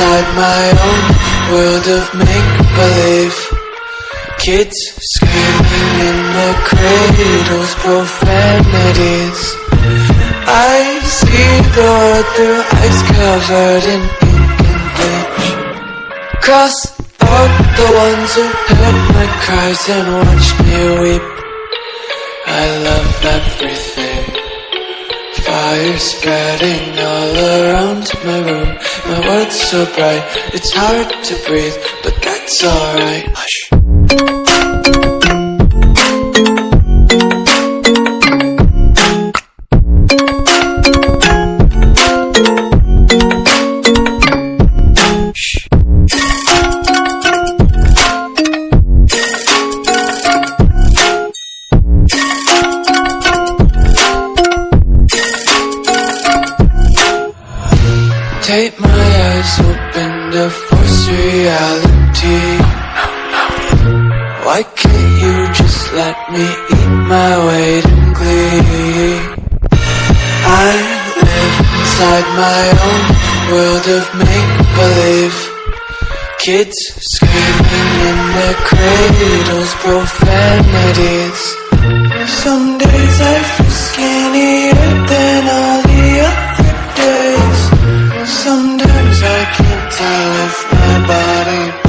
inside my own world of make-believe. Kids screaming in the cradles, profanities. I see the world through ice covered in ink and bleach. Cross out the ones who heard my cries and watched me weep. I love everything. Fire spreading all around my room. My world's so bright, it's hard to breathe, but that's alright. Hush. Take my eyes open to force reality. Why can't you just let me eat my weight in glee? I live inside my own world of make-believe. Kids screaming in their cradles, profanities. Some days I feel skinnier than all the other days. Sometimes I can't tell if my body